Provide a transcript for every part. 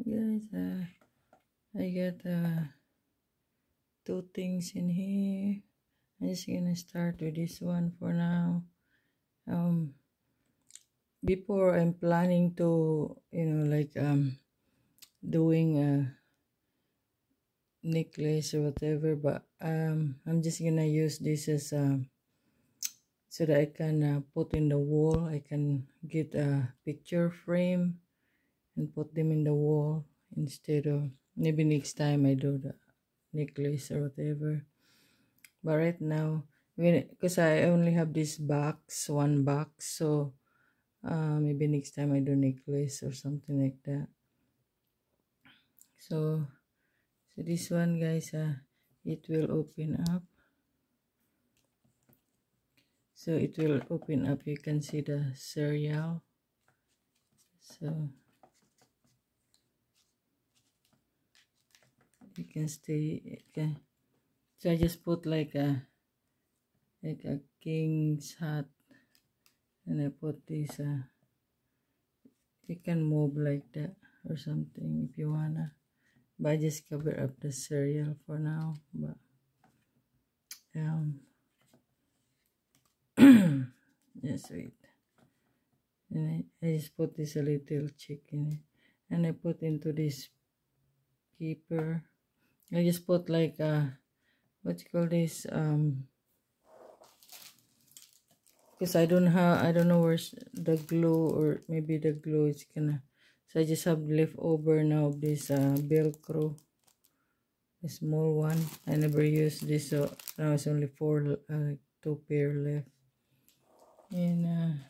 guys, I got two things in here. I'm just gonna start with this one for now. Before I'm planning to, doing a necklace or whatever, but I'm just gonna use this as so that I can put in the wall. I can get a picture frame and put them in the wall instead of maybe next time I do the necklace or whatever. But right now, because I only have this box, one box, so maybe next time I do necklace or something like that. So this one, guys, it will open up. So it will open up. You can see the cereal. So you can stay. Okay. So I just put like a king's hat, and I put this. You can move like that or something if you wanna. But I just cover up the cereal for now. But just wait. And I just put this a little chicken, and I put into this paper. I just put like what you call this, because I don't know where's the glue, or maybe the glue is gonna, so I just have leftover now of this Velcro, a small one. I never used this, so now it's only two pair left. And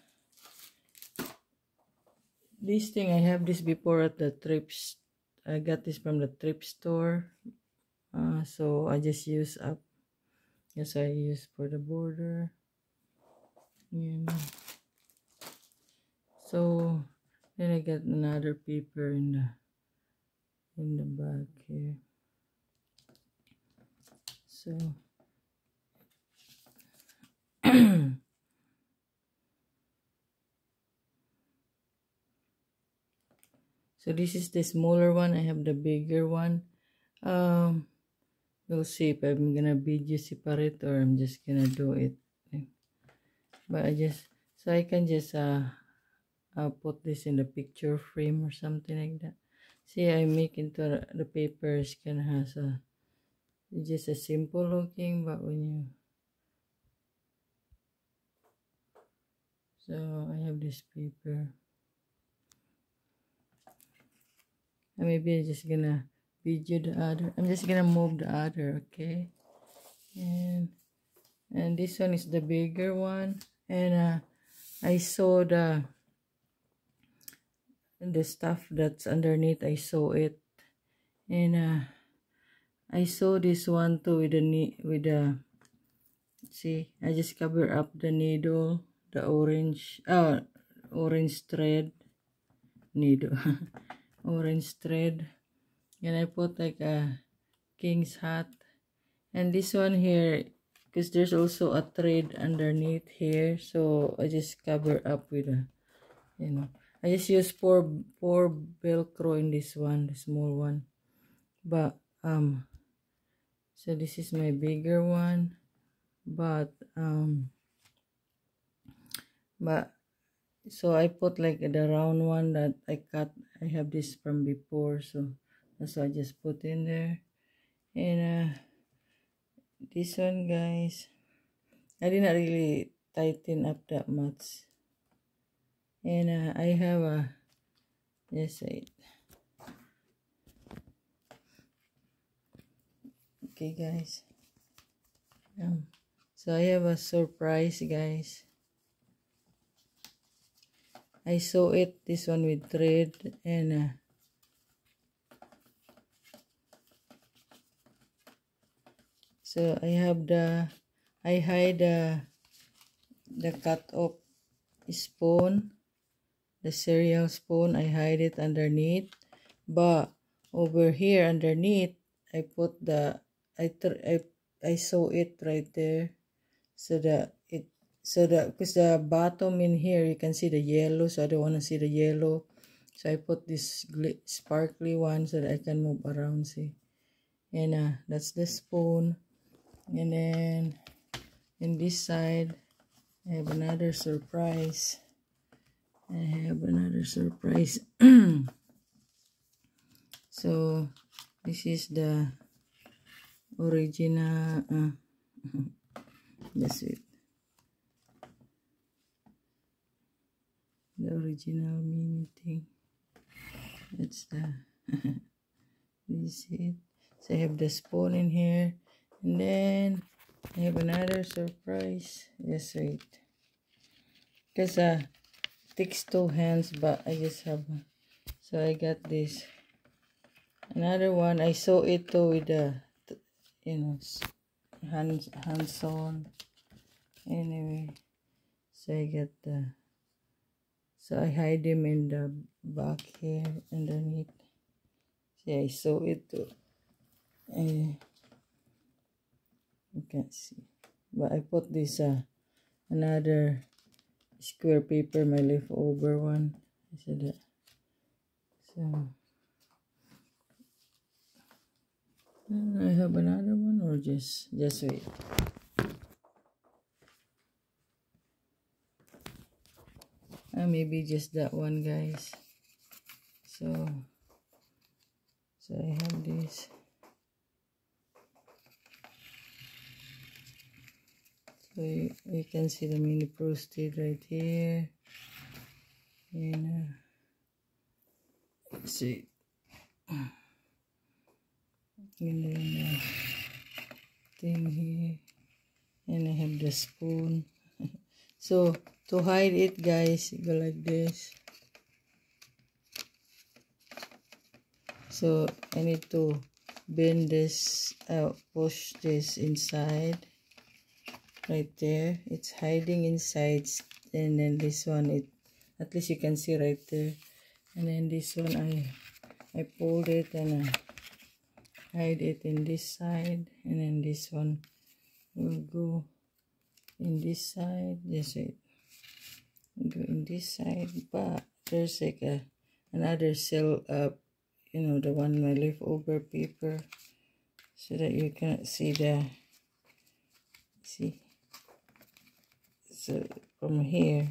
this thing, I have this before at the thrift. I got this from the thrift store. So I just use up. Yes, I use for the border. And so then I got another paper in the back here. So so this is the smaller one. I have the bigger one. We'll see if I'm gonna video separate or I'm just gonna do it. But I can just put this in the picture frame or something like that. See, I make into the papers can has just a simple looking, but when you, so I have this paper. And maybe I'm just gonna video the other. I'm just gonna move the other, okay? And this one is the bigger one. And I saw the stuff that's underneath. I saw it. And I saw this one too with the see, I just cover up the needle, the orange thread needle. Orange thread, and I put like a king's hat. And this one here, because there's also a thread underneath here, so I just cover up with a, I just use four Velcro in this one, the small one. But so this is my bigger one, but so I put like the round one that I cut. I have this from before, so that's why I just put in there. And this one, guys, I did not really tighten up that much. And I have a, just wait. Okay, guys. So I have a surprise, guys. I saw it, this one with thread, and so I hide the cut off spoon, the cereal spoon. I hide it underneath, but over here underneath I put I saw it right there, so that because the bottom in here you can see the yellow, so I don't want to see the yellow. So I put this sparkly one so that I can move around, see. And that's the spoon. And then in this side, I have another surprise. So this is the original. That's it. The original mini thing. That's the. This is it. So I have the spoon in here, and then I have another surprise. Just wait, because takes 2 hands, but I just have. So I got this. Another one. I saw it too with the, hands on. Anyway, so I got the. So I hide them in the back here underneath. See, I saw it too. You can't see, but I put this another square paper, my leftover one. I said that. So I have another one, or just wait. Maybe just that one, guys. So I have this. So you can see the mini Prostate right here. And let's see. And then thing here. And I have the spoon. So to hide it, guys, you go like this. So I need to bend this out, push this inside. Right there, it's hiding inside, and then this one, it at least you can see right there. And then this one, I pulled it and hide it in this side, and then this one will go in this side. Just wait, go in this side, but there's like another cell up, the one my leftover paper, so that you cannot see the. See. So from here,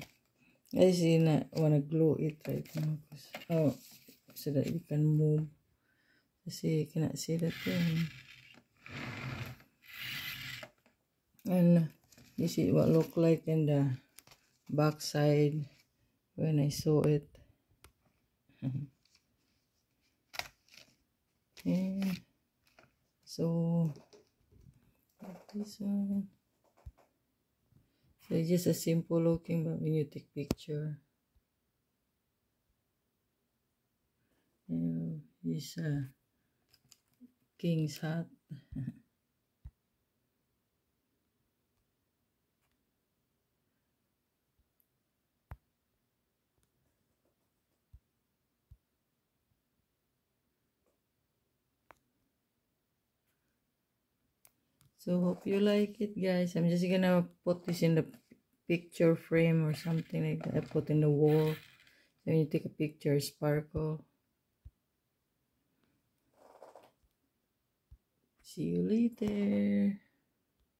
I see not wanna glue it right now, so that you can move. See, you cannot see the thing. And this is what look like in the back side when I saw it. And so this one. So it's just a simple looking, but when you take picture, this king's hat. So hope you like it, guys. I'm just gonna put this in the picture frame or something like that. I put in the wall. So when you take a picture, sparkle. See you later.